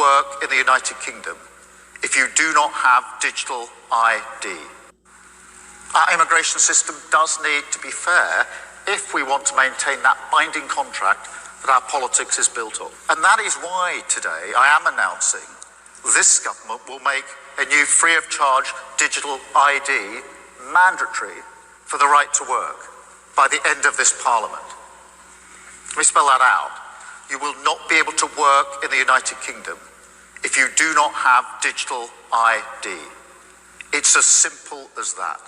work in the United Kingdom if you do not have digital ID. Our immigration system does need to be fair if we want to maintain that binding contract that our politics is built on. And that is why today I am announcing this government will make a new free of charge digital ID mandatory for the right to work by the end of this Parliament. Let me spell that out. You will not be able to work in the United Kingdom if you do not have digital ID. It's as simple as that.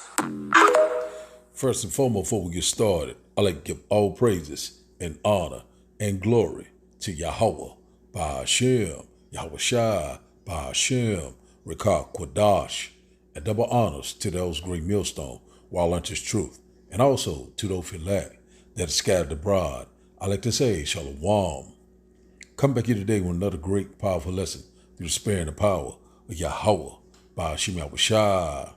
First and foremost, before we get started, I'd like to give all praises and honor and glory to Yahweh, Ba'ashem, Yahweh Shai, Ba'ashem, Rekah Quadash, and double honors to those great millstone, while unto truth, and also to those elect that is scattered abroad. I like to say, Shalom. Come back here today with another great, powerful lesson through the spirit and the power of Yahweh, Ba'ashem, Yahweh Shai.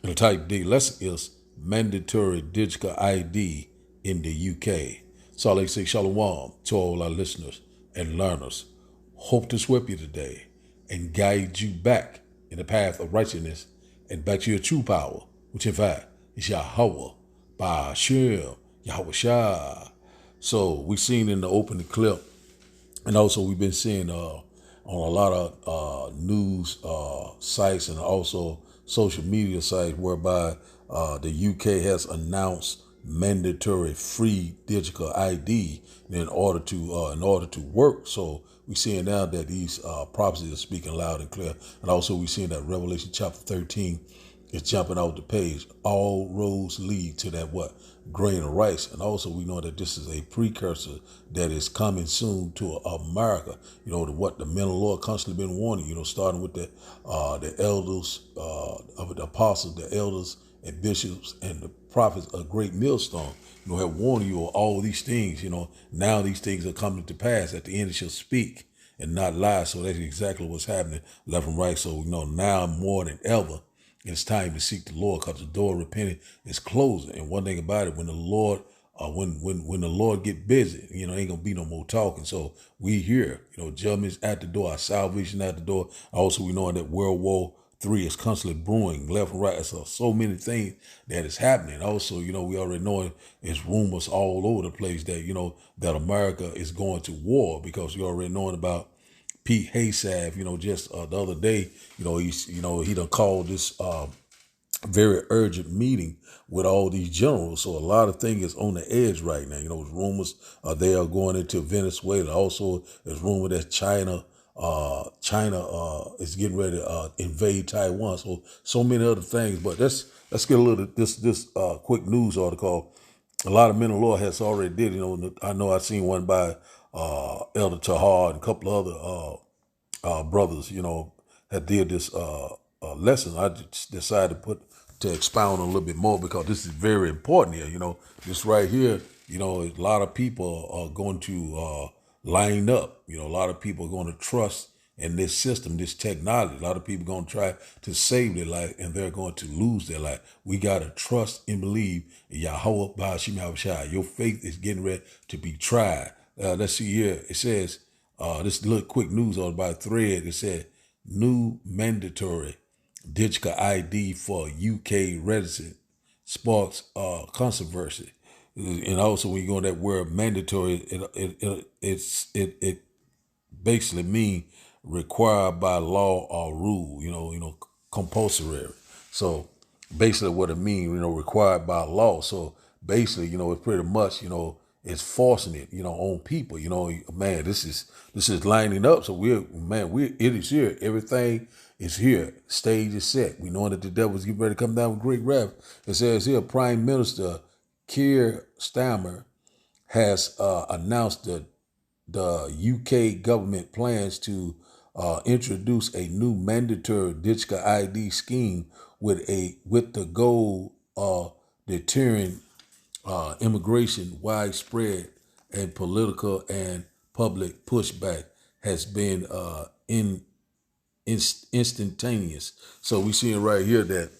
And the title of today's lesson is mandatory digital ID in the UK. So I like to say Shalom to all our listeners and learners. Hope to sweep you today and guide you back in the path of righteousness and back to your true power, which in fact is Yahweh, Ba'ashem, Yahweh Shai. So we've seen in the opening clip, and also we've been seeing on a lot of news sites and also social media sites whereby the UK has announced mandatory free digital ID in order to work. So we're seeing now that these prophecies are speaking loud and clear, and also we're seeing that Revelation chapter 13 is jumping out the page. All roads lead to that grain of rice, and also we know that this is a precursor that is coming soon to America. You know, what the men of the Lord constantly been warning. You know, starting with the elders of the apostles, the elders and bishops and the prophets, a great millstone, you know, have warned you of all these things. You know, now these things are coming to pass. At the end, it shall speak and not lie. So that's exactly what's happening left and right. So, you know, now more than ever, it's time to seek the Lord, because the door of repentance is closing. And one thing about it, when the Lord, when the Lord get busy, you know, ain't gonna be no more talking. So we here, you know, judgment's at the door, our salvation at the door. Also, we know that World War III is constantly brewing left and right. So many things that is happening. Also, you know, we already know it's rumors all over the place that, you know, that America is going to war, because you already knowing about Pete Hegseth, you know, just the other day, he done called this very urgent meeting with all these generals. So a lot of things is on the edge right now. You know, rumors they are going into Venezuela. Also, there's rumor that China is getting ready to invade Taiwan. So many other things. But let's get a little this quick news article. A lot of men of law has already did. You know I seen one by Elder Tahar and a couple of other brothers, you know, that did this lesson. I just decided to expound a little bit more, because this is very important here. You know, this right here, you know, a lot of people are going to line up. You know, a lot of people are going to trust in this system, this technology. A lot of people are going to try to save their life, and they're going to lose their life. We got to trust and believe in Yahweh Ba'ashem Yahweh Shai. Your faith is getting ready to be tried. Let's see here. It says, this little quick news on about a thread. It said, new mandatory digital ID for UK resident sparks controversy. And also, when you go on that word mandatory, it basically mean required by law or rule. You know, compulsory. So basically, what it means, you know, required by law. So basically, you know, it's pretty much, you know, it's forcing it, you know, on people. You know, man, this is lining up. So it is here. Everything is here. Stage is set. We know that the devil's getting ready to come down with great wrath. It says here, Prime Minister Keir Starmer has announced that the UK government plans to introduce a new mandatory digital ID scheme with the goal of deterring immigration. Widespread and political and public pushback has been instantaneous. So we seeing right here that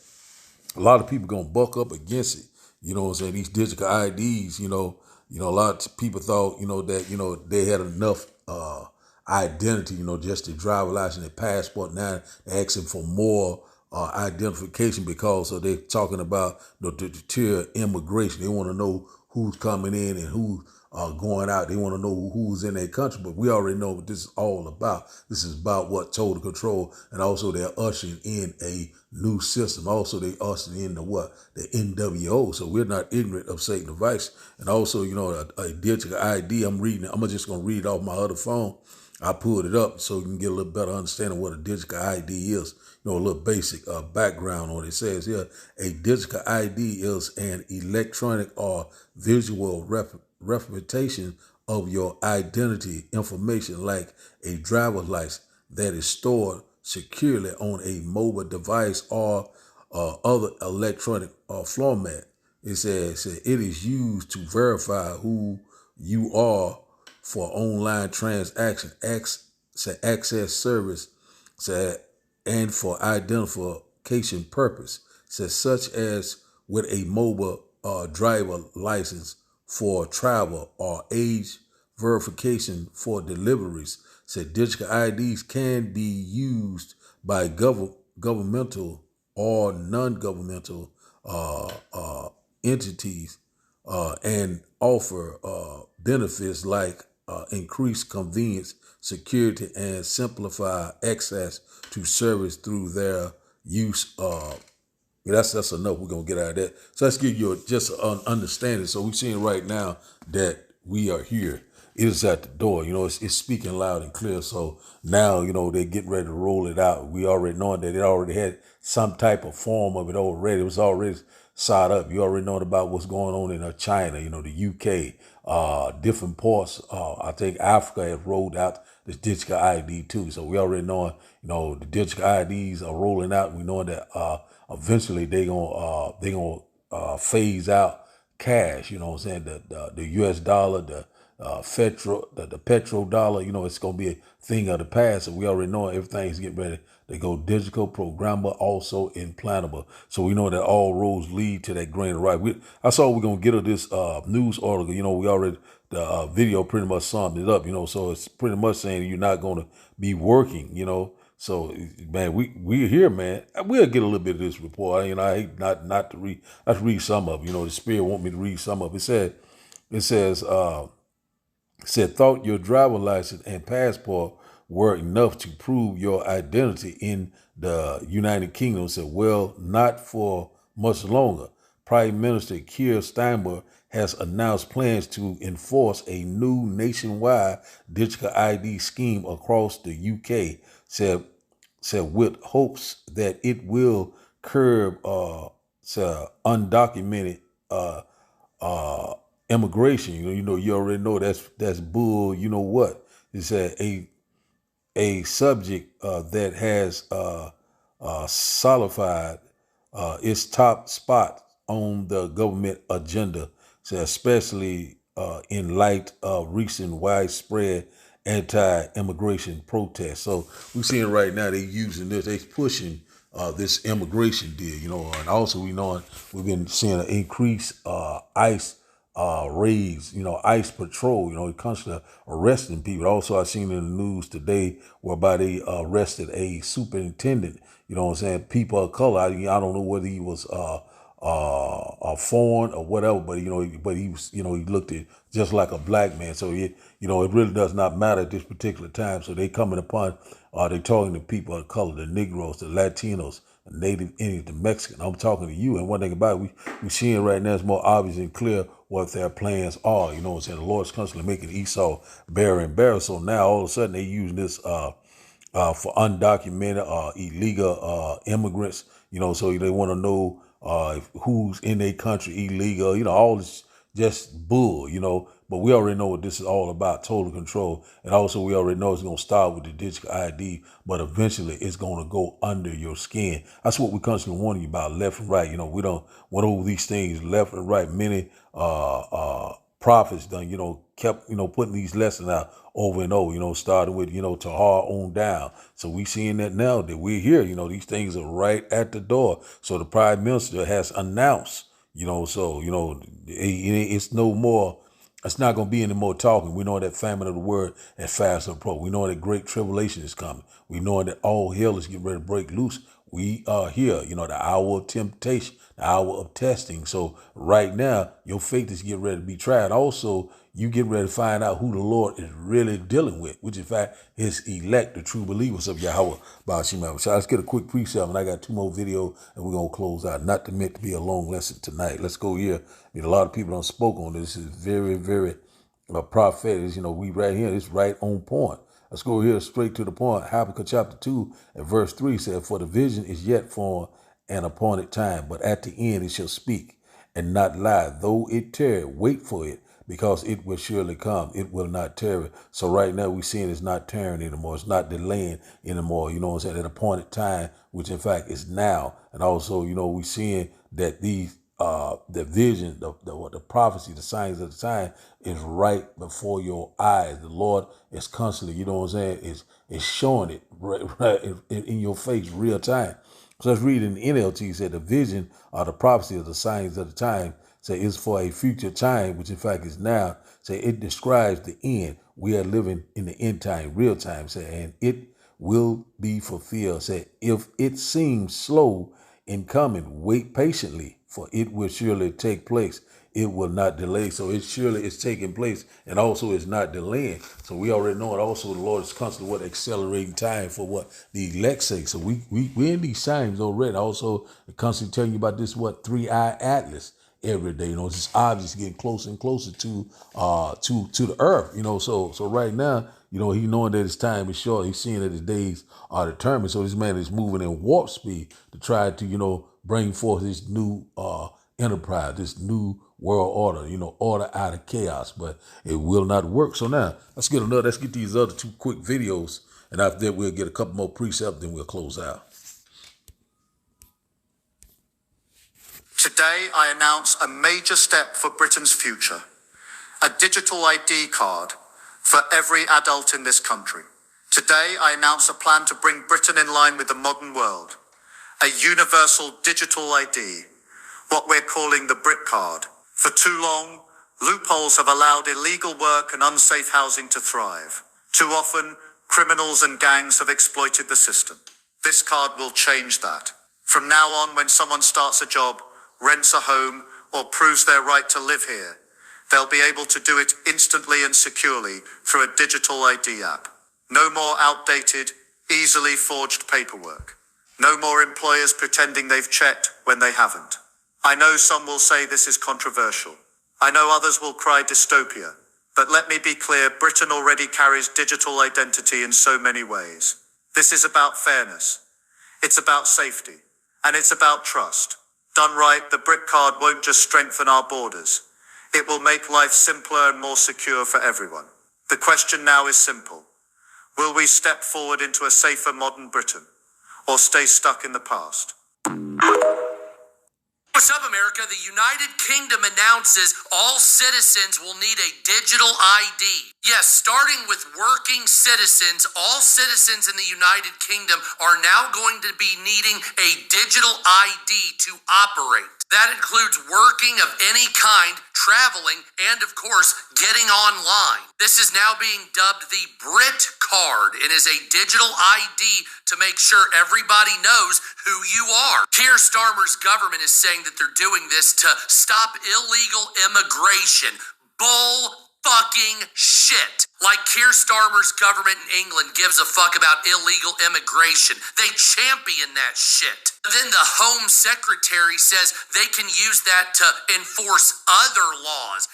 a lot of people gonna buck up against it. You know what I'm saying? These digital IDs, you know, a lot of people thought, you know, that, you know, they had enough identity, just their driver license, their passport. Now they're asking for more identification because they're talking about to deter immigration. They want to know who's coming in and who's going out. They want to know who's in their country. But we already know what this is all about. This is about what total control, and also they're ushering in a new system. Also, they ushering in the NWO. So we're not ignorant of Satan device. And also, a digital ID. I'm just going to read off my other phone. I pulled it up so you can get a little better understanding what a digital ID is. A little basic background on it. It says here, a digital ID is an electronic or visual representation of your identity information, like a driver's license, that is stored securely on a mobile device or other electronic format. It says it is used to verify who you are for online transaction, access service, and for identification purpose, such as with a mobile driver license for travel or age verification for deliveries. Digital IDs can be used by governmental or non-governmental entities and offer benefits like increased convenience, security, and simplify access to service through their use. That's enough. We're gonna get out of that. So let's give you just an understanding. So we're seeing right now that we are here. It is at the door. It's speaking loud and clear. So now, they're getting ready to roll it out. We already know that it already had some type of form of it already. It was already side up. You already know about what's going on in China, the UK, different parts. I think Africa has rolled out this digital ID too. So we already know, the digital IDs are rolling out. We know that eventually they're gonna phase out cash. You know what I'm saying? The US dollar, the petrodollar, it's gonna be a thing of the past. So we already know everything's getting ready to go digital, programmable, also implantable. So we know that all roads lead to that grain of right. That's all we're gonna get of this news article. We already the video pretty much summed it up. So it's pretty much saying you're not gonna be working. So man, we're here, man. We'll get a little bit of this report. I hate not to read. Let's read some of it. The Spirit want me to read some of it. It says, thought your driver license and passport were enough to prove your identity in the United Kingdom. Said, well, not for much longer. Prime Minister Keir Starmer has announced plans to enforce a new nationwide digital ID scheme across the UK. Said with hopes that it will curb undocumented immigration. You already know that's bull. You know what? It's a subject that has solidified its top spot on the government agenda, so especially in light of recent widespread anti-immigration protests. So we're seeing right now they're using this, they're pushing this immigration deal, and also we've been seeing an increased ICE raids, ICE patrol, constantly arresting people. Also, I seen in the news today whereby they arrested a superintendent, people of color. I don't know whether he was foreign or whatever, but he was, he looked just like a black man. So it really does not matter at this particular time. So they coming upon, they talking to people of color, the Negroes, the Latinos, the Native Indians, the Mexican. I'm talking to you. And one thing about it, we're seeing right now, it's more obvious and clear what their plans are. The Lord's constantly making Esau barren. So now all of a sudden they using this for undocumented illegal immigrants. So they want to know who's in their country illegal. All this just bull. But we already know what this is all about, total control. And also we already know it's going to start with the digital ID, but eventually it's going to go under your skin. That's what we constantly warning you about, left and right. We don't want over these things left and right. Many prophets done, kept, putting these lessons out over and over, starting with, Tahar on down. So we seeing that now that we're here, these things are right at the door. So the Prime Minister has announced, it's no more It's not going to be any more talking. We know that famine of the word at fast approach. We know that great tribulation is coming. We know that all hell is getting ready to break loose. We are here, the hour of temptation, the hour of testing. So right now, your faith is getting ready to be tried. Also, you get ready to find out who the Lord is really dealing with, which in fact is elect, the true believers of Yahweh. So let's get a quick precept, and I got 2 more videos, and we're going to close out. Not to meant to be a long lesson tonight. Let's go here. A lot of people don't spoke on this. It's very, very prophetic. We right here. It's right on point. Let's go here straight to the point. Habakkuk chapter 2 and verse 3 said, "For the vision is yet for an appointed time, but at the end it shall speak and not lie. Though it tarry, wait for it, because it will surely come. It will not tarry." So right now we're seeing it's not tarrying anymore. It's not delaying anymore. You know what I'm saying? At appointed time, which in fact is now. And also, we're seeing that these the vision, the prophecy, the signs of the time is right before your eyes. The Lord is constantly, is showing it right in your face, real time. So let's read in the NLT. It said the vision or the prophecy of the signs of the time say is for a future time, which in fact is now. Say it describes the end. We are living in the end time, real time. Say, and it will be fulfilled. Say, if it seems slow in coming, wait patiently, for it will surely take place. It will not delay. So it surely is taking place, and also it's not delaying. So we already know it. Also, the Lord is constantly accelerating time for what the elect say. So we're in these times already. Also, constantly telling you about this 3-eye atlas every day. It's obviously getting closer and closer to the earth. So right now, he knowing that his time is short. He's seeing that his days are determined. So this man is moving in warp speed to try to bring forth this new enterprise, this new world order, order out of chaos, but it will not work. So now let's get these other 2 quick videos, and after that we'll get a couple more precepts, then we'll close out. Today I announce a major step for Britain's future: a digital ID card for every adult in this country. Today I announce a plan to bring Britain in line with the modern world: a universal digital ID, what we're calling the Brit Card. For too long, loopholes have allowed illegal work and unsafe housing to thrive. Too often, criminals and gangs have exploited the system. This card will change that. From now on, when someone starts a job, rents a home, or proves their right to live here, they'll be able to do it instantly and securely through a digital ID app. No more outdated, easily forged paperwork. No more employers pretending they've checked when they haven't. I know some will say this is controversial. I know others will cry dystopia. But let me be clear, Britain already carries digital identity in so many ways. This is about fairness. It's about safety. And it's about trust. Done right, the Brit Card won't just strengthen our borders. It will make life simpler and more secure for everyone. The question now is simple. Will we step forward into a safer modern Britain, or stay stuck in the past? What's up, America? The United Kingdom announces all citizens will need a digital ID. Yes, starting with working citizens, all citizens in the United Kingdom are now going to be needing a digital ID to operate. That includes working of any kind, traveling, and of course, getting online. This is now being dubbed the Brit Card. It is a digital ID to make sure everybody knows who you are. Keir Starmer's government is saying that they're doing this to stop illegal immigration. Bull fucking shit. Like Keir Starmer's government in England gives a fuck about illegal immigration. They champion that shit. Then the Home Secretary says they can use that to enforce other laws.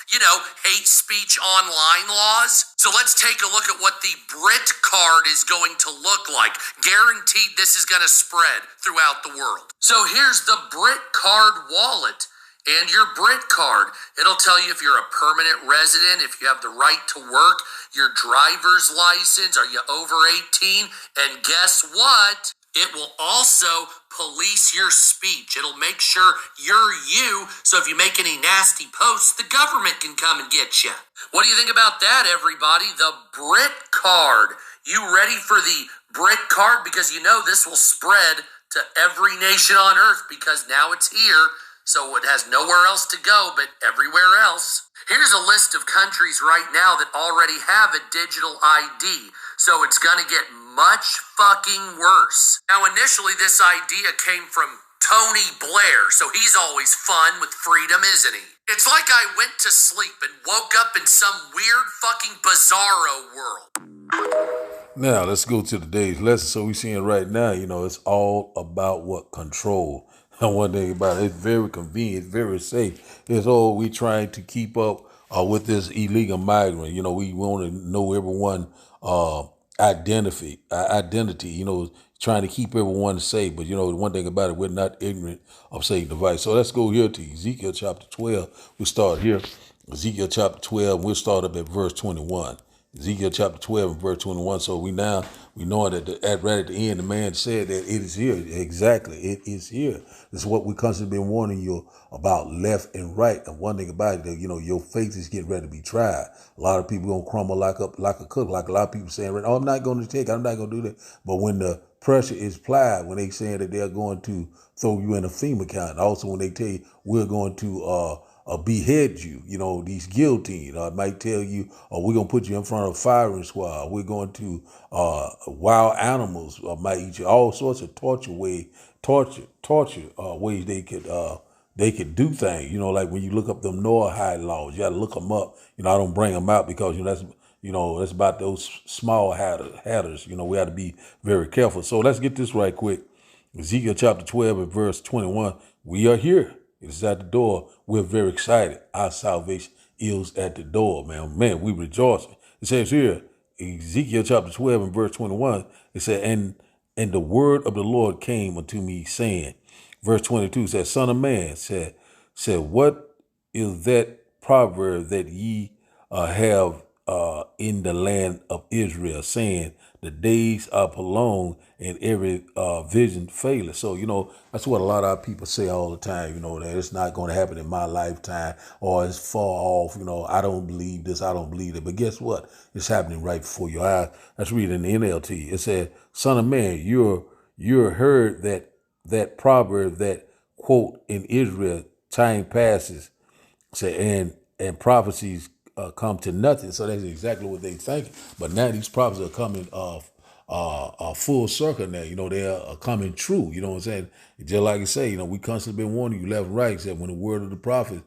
Hate speech online laws. So let's take a look at what the Brit Card is going to look like. Guaranteed this is going to spread throughout the world. So here's the Brit Card wallet. And your Brit Card, it'll tell you if you're a permanent resident, if you have the right to work, your driver's license, are you over 18? And guess what? It will also police your speech. It'll make sure you're you, so if you make any nasty posts, the government can come and get you. What do you think about that, everybody? The Brit Card. You ready for the Brit Card? Because this will spread to every nation on earth, because now it's here. so it has nowhere else to go but everywhere else. Here's a list of countries right now that already have a digital ID, so it's gonna get much fucking worse. Now, initially, this idea came from Tony Blair, so he's always fun with freedom, isn't he? It's like I went to sleep and woke up in some weird fucking bizarro world. Now, let's go to today's lesson. So we're seeing right now, it's all about what? Control. And one thing about it, it's very convenient, very safe. It's all we trying to keep up with this illegal migrant. We want to know everyone identity, trying to keep everyone safe. But, the one thing about it, we're not ignorant of Satan's device. So let's go here to Ezekiel chapter 12. We'll start here. Ezekiel chapter 12, we'll start up at verse 21. Ezekiel chapter 12 and verse 21. So we know that right at the end, the man said that it is here. Exactly. It is here. This is what we constantly been warning you about, left and right. And one thing about it, that, your faith is getting ready to be tried. A lot of people going to crumble like a cook, like a lot of people saying, oh, I'm not going to take it. I'm not going to do that. But when the pressure is applied, when they saying that they're going to throw you in a FEMA account, and also when they tell you we're going to, behead you, these guillotine. Might tell you, we're going to put you in front of a firing squad. We're going to, wild animals might eat you. All sorts of torture ways they could do things. Like when you look up them Noahide laws, you got to look them up. I don't bring them out because, that's about those small hatters. We got to be very careful. So let's get this right quick. Ezekiel chapter 12 and verse 21. We are here. It is at the door. We're very excited. Our salvation is at the door, man. Man, we rejoicing. It says here, Ezekiel chapter 12 and verse 21, it said, and the word of the Lord came unto me, saying, verse 22 says, Son of man, said, what is that proverb that ye have in the land of Israel, saying, the days are prolonged and every vision faileth. So, that's what a lot of our people say all the time, that it's not going to happen in my lifetime or it's far off. I don't believe this. I don't believe it. But guess what? It's happening right before your eyes. Let's read in the NLT. It said, Son of man, you're heard that proverb that, quote, in Israel, time passes, say, and prophecies come to nothing. So that's exactly what they think. But now these prophecies are coming full circle now. They are coming true. You know what I'm saying? Just like I say, we constantly been warning you left and right, that when the word of the prophet,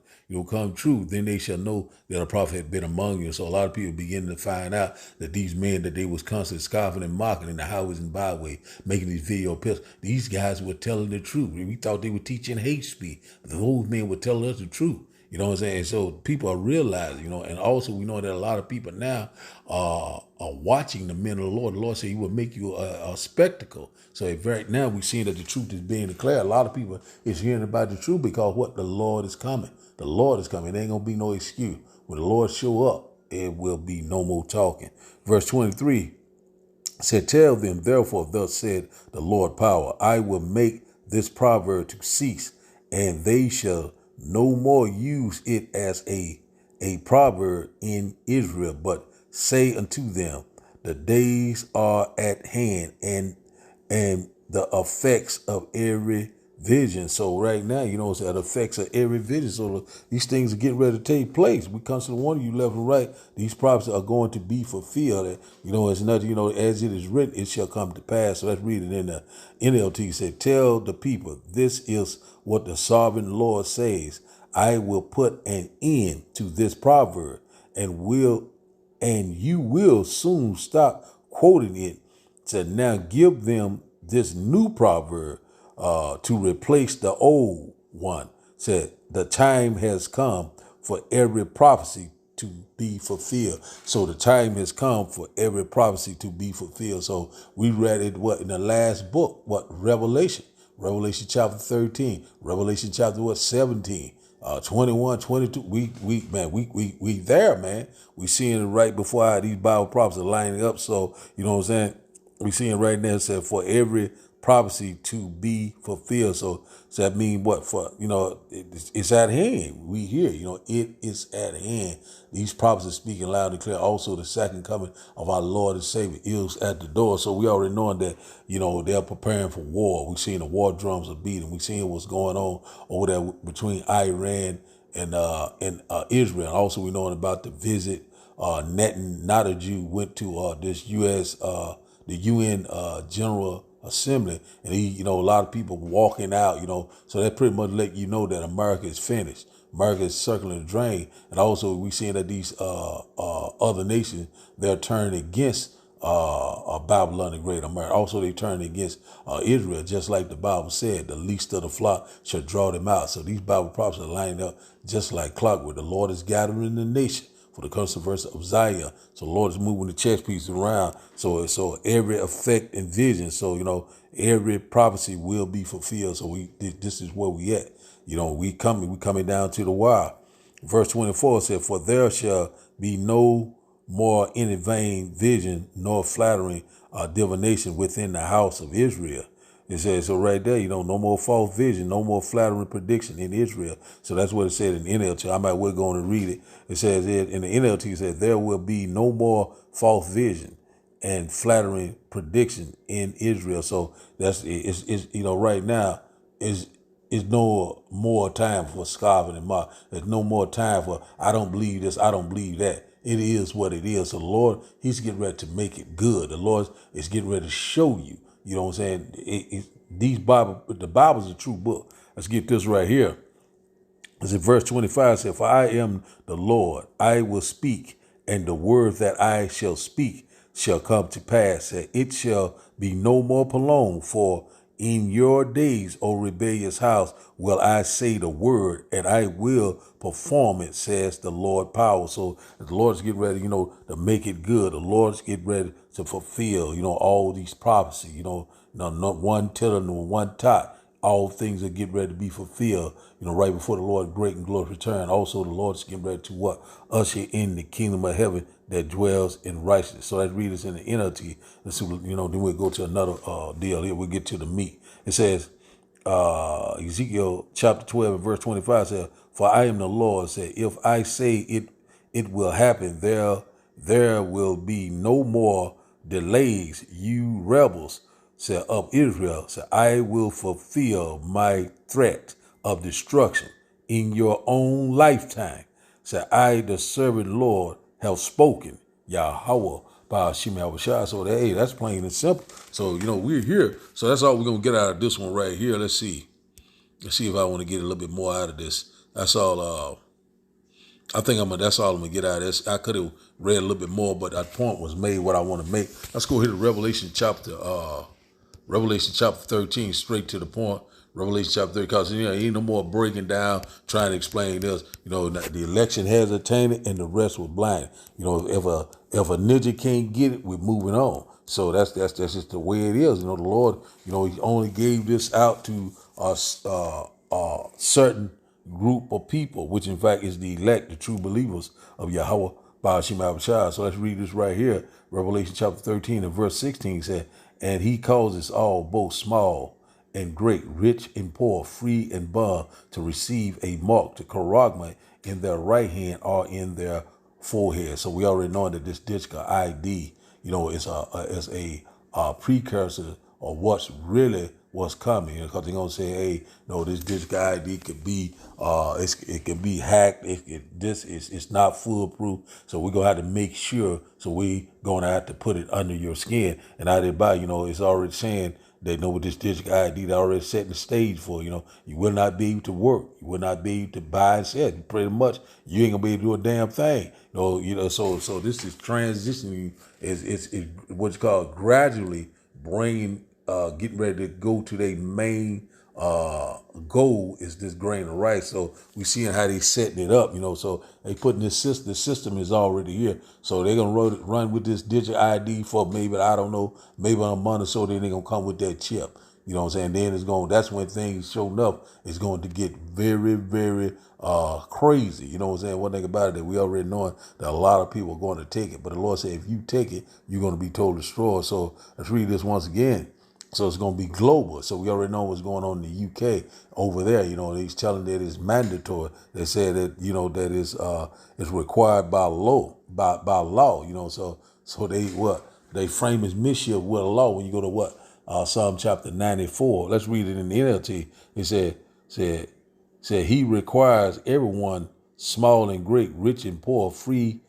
come true, then they shall know that a prophet had been among you. So a lot of people beginning to find out that these men that they was constantly scoffing and mocking in the highways and byways, making these video pictures, these guys were telling the truth. We thought they were teaching hate speech. But those men were telling us the truth. You know what I'm saying? So people are realizing, and also we know that a lot of people now are watching the men of the Lord. The Lord said he will make you a spectacle. So if right now we're seeing that the truth is being declared, a lot of people is hearing about the truth because what? The Lord is coming. The Lord is coming. There ain't going to be no excuse. When the Lord show up, it will be no more talking. Verse 23 said, tell them, therefore, thus said the Lord power, I will make this proverb to cease, and they shall no more use it as a proverb in Israel, but say unto them, the days are at hand, and the effects of every vision. So right now, it's the effects of every vision. So these things are getting ready to take place. We constantly warning you left and right. These prophecies are going to be fulfilled. It's nothing, as it is written, it shall come to pass. So let's read it in the NLT. It said, tell the people, this is what the sovereign Lord says. I will put an end to this proverb and you will soon stop quoting it. Said, now give them this new proverb to replace the old one. Said, the time has come for every prophecy to be fulfilled. So the time has come for every prophecy to be fulfilled. So we read it, in the last book, Revelation chapter 13, Revelation chapter 17, 21, 22. We there, man. We seeing it right before these Bible prophecies are lining up. So, you know what I'm saying? we seeing right now, it said for every prophecy to be fulfilled. So that mean what? For, it's at hand. We hear, it is at hand. These prophecies speaking loud and clear. Also, the second coming of our Lord and Savior is at the door. So we already knowing that, they're preparing for war. We seeing the war drums are beating. We seeing what's going on over there between Iran and Israel. Also, we knowing about the visit. Netanyahu went to this the UN General Assembly, and he, a lot of people walking out, so that pretty much let you know that America is finished. America is circling the drain, and also we seeing that these other nations, they're turning against Babylon the Great America. Also, they turn against Israel, just like the Bible said, the least of the flock shall draw them out. So these Bible prophecies are lining up just like clockwork. The Lord is gathering the nation for the controversy of Zion. So the Lord is moving the chess pieces around. So every effect and vision. So, every prophecy will be fulfilled. So this is where we at. We coming down to the wire. Verse 24 said, for there shall be no more any vain vision, nor flattering divination within the house of Israel. It says, so right there, no more false vision, no more flattering prediction in Israel. So that's what it said in the NLT. I might well go on and read it. It says in the NLT, it says, there will be no more false vision and flattering prediction in Israel. So that's right now is no more time for scoffing and mock. There's no more time for I don't believe this, I don't believe that. It is what it is. So the Lord, he's getting ready to make it good. The Lord is getting ready to show you. You know what I'm saying? The Bible is a true book. Let's get this right here. It's in verse 25 said, for I am the Lord, I will speak, and the word that I shall speak shall come to pass. And it shall be no more prolonged, for in your days, O rebellious house, will I say the word, and I will perform it, says the Lord power. So the Lord's getting ready, to make it good. The Lord's getting ready to fulfill, all these prophecies, not one tittle nor one tot. All things are getting ready to be fulfilled, right before the Lord great and glorious return. Also, the Lord's getting ready to what? Usher in the kingdom of heaven that dwells in righteousness. So let's read this in the NLT. Let's see, then we'll go to another deal here. We'll get to the meat. It says, Ezekiel chapter 12 and verse 25 says, for I am the Lord, said, if I say it will happen, there will be no more delays, you rebels, said of Israel, said, I will fulfill my threat of destruction in your own lifetime. Said, I, the servant Lord, have spoken, Yahweh, by Hashem Yahushua. So that's plain and simple. So, we're here. So that's all we're going to get out of this one right here. Let's see if I want to get a little bit more out of this. That's all. I think that's all I'm going to get out of this. I could have read a little bit more, but that point was made what I want to make. Let's go here to Revelation chapter 13, straight to the point. Revelation chapter 3, because ain't no more breaking down, trying to explain this. The election has attained it, and the rest was blind. If a ninja can't get it, we're moving on. So that's just the way it is. The Lord, he only gave this out to a certain group of people, which in fact is the elect, the true believers of Yahweh by Hashem Yahushua. So let's read this right here. Revelation chapter 13 and verse 16 said, and he causes all, both small and great, rich and poor, free and bond, to receive a mark, to charagma, in their right hand or in their forehead. So we already know that this digital ID, is a precursor of what's coming. Because they're gonna say, hey, no, this digital ID could be, it can be hacked. It's not foolproof. So we're gonna have to make sure. So we gonna have to put it under your skin. And out there by, it's already saying that with this digital ID, they're already setting the stage for, you will not be able to work. You will not be able to buy and sell. Pretty much, you ain't gonna be able to do a damn thing. So this is transitioning, it's what you call gradually bringing, getting ready to go to their main goal is this grain of rice. So we seeing how they setting it up, so they putting this system, the system is already here. So they're going to run with this digital ID for maybe, I don't know, maybe a month or so, then they're going to come with that chip. You know what I'm saying? Then that's when things showing up is going to get very, very crazy. You know what I'm saying? One thing about it that we already know that a lot of people are going to take it. But the Lord said, if you take it, you're going to be totally destroyed. So let's read this once again. So it's going to be global. So we already know what's going on in the UK over there. You know, he's telling that it's mandatory. They said that, you know, that it's required by law, by law, you know. So they frame his mischief with a law when you go to Psalm chapter 94. Let's read it in the NLT. It said he requires everyone, small and great, rich and poor, free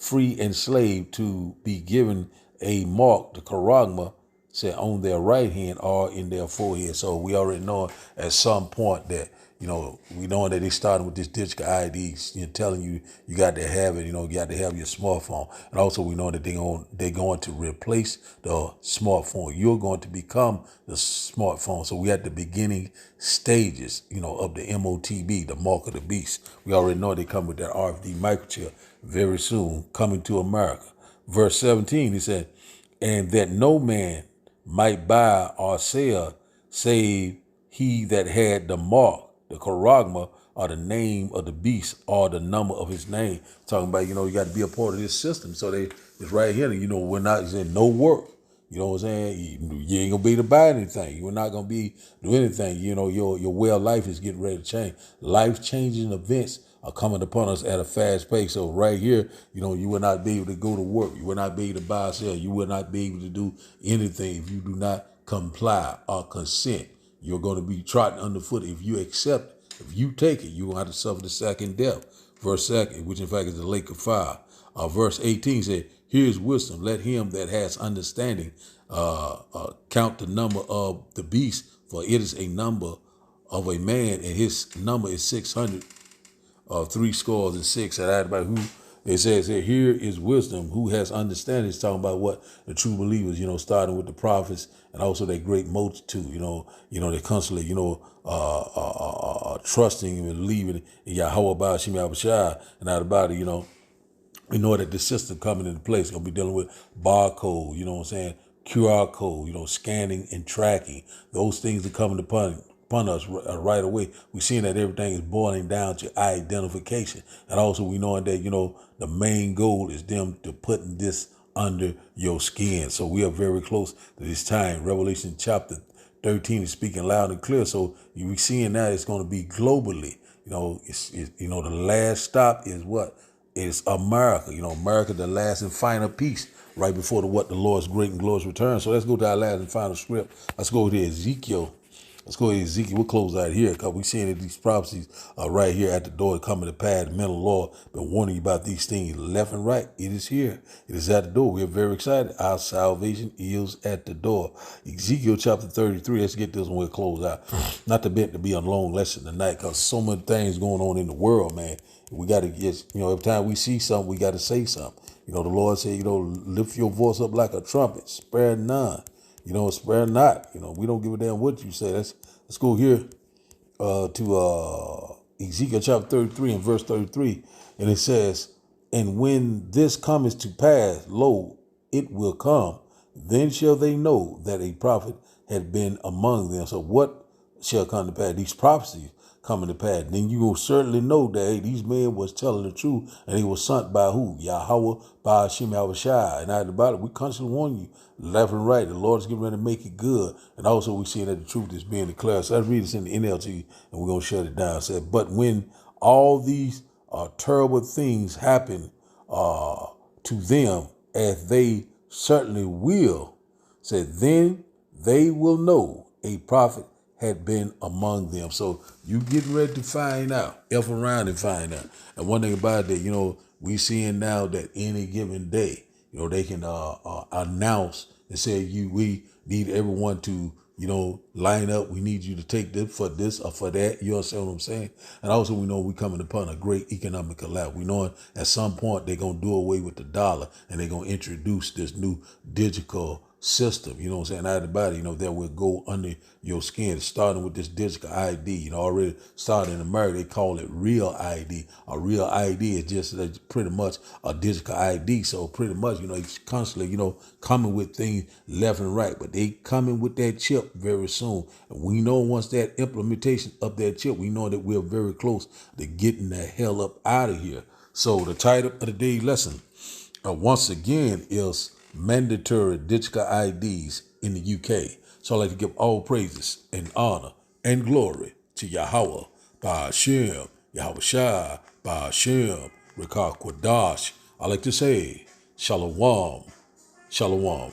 and slave, to be given a mark, the charagma, said on their right hand or in their forehead. So we already know at some point that, you know, we know that they started with this digital ID, you know, telling you got to have it, you know, you got to have your smartphone. And also we know that they're going to replace the smartphone. You're going to become the smartphone. So we at the beginning stages, you know, of the MOTB, the mark of the beast. We already know they come with that RFD microchip very soon coming to America. Verse 17, he said, and that no man might buy or sell save he that had the mark, the charagma, or the name of the beast, or the number of his name. Talking about, you know, you got to be a part of this system. So it's right here. You know, we're not saying no work. You know what I'm saying? You ain't gonna be able to buy anything. You're not gonna be do anything. You know, your way of life is getting ready to change. Life changing events are coming upon us at a fast pace. So right here, you know, you will not be able to go to work. You will not be able to buy or sell. You will not be able to do anything if you do not comply or consent. You're going to be trodden underfoot. If you accept, if you take it, you will have to suffer the second death. Verse 2, which in fact is the lake of fire. Verse 18 said, here is wisdom. Let him that has understanding count the number of the beast, for it is a number of a man, and his number is 600, 66. And about who it says here, here is wisdom. Who has understanding? It's talking about what the true believers, you know, starting with the prophets and also that great multitude, you know, they constantly, you know, trusting and believing in Yahweh Ba'ashim Yahushua, and out about it, you know. We know that the system coming into place, going to be dealing with barcode, you know what I'm saying, QR code, you know, scanning and tracking. Those things are coming upon us right away. We're seeing that everything is boiling down to identification. And also we know that, you know, the main goal is them to putting this under your skin. So we are very close to this time. Revelation chapter 13 is speaking loud and clear. So we're seeing that it's going to be globally. You know, you know, the last stop is what? Is America. You know, America, the last and final piece, right before the Lord's great and glorious return. So let's go to our last and final script. Let's go to Ezekiel. We'll close out here because we're seeing that these prophecies are right here at the door coming to pass. The mental Lord been warning you about these things left and right. It is here. It is at the door. We're very excited. Our salvation is at the door. Ezekiel chapter 33. Let's get this one. We'll close out. Not to be a long lesson tonight because so many things going on in the world, man. We got to get, you know, every time we see something, we got to say something. You know, the Lord said, you know, lift your voice up like a trumpet, spare none. You know, spare not. You know, we don't give a damn what you say. Let's go here to Ezekiel chapter 33 and verse 33. And it says, and when this cometh to pass, lo, it will come. Then shall they know that a prophet had been among them. So what shall come to pass? These prophecies coming to pass. Then you will certainly know that, hey, these men was telling the truth, and they were sent by who? Yahweh Ba'ashim Yahushua. And out about it, we constantly warn you left and right. The Lord is getting ready to make it good. And also we see that the truth is being declared. So let's read this in the NLT, and we're going to shut it down. It said, but when all these terrible things happen to them, as they certainly will, said, then they will know a prophet had been among them. So you get ready to find out, F around and find out. And one thing about that, you know, we seeing now that any given day, you know, they can announce and say, we need everyone to, you know, line up. We need you to take this or for that. You understand what I'm saying? And also we know we're coming upon a great economic collapse. We know at some point they're going to do away with the dollar and they're going to introduce this new digital system, you know what I'm saying, out of the body, you know, that will go under your skin, starting with this digital ID, you know, already started in America, they call it real ID. A real ID is just pretty much a digital ID. So pretty much, you know, it's constantly, you know, coming with things left and right, but they coming with that chip very soon. And we know once that implementation of that chip, we know that we're very close to getting the hell up out of here. So the title of the day lesson, once again, is mandatory digital IDs in the UK. So I'd like to give all praises and honor and glory to Yahweh, Ba'ashem, Yahweh Shai, Ba'ashem, Rekah Kwadash. I like to say, Shalom, Shalom.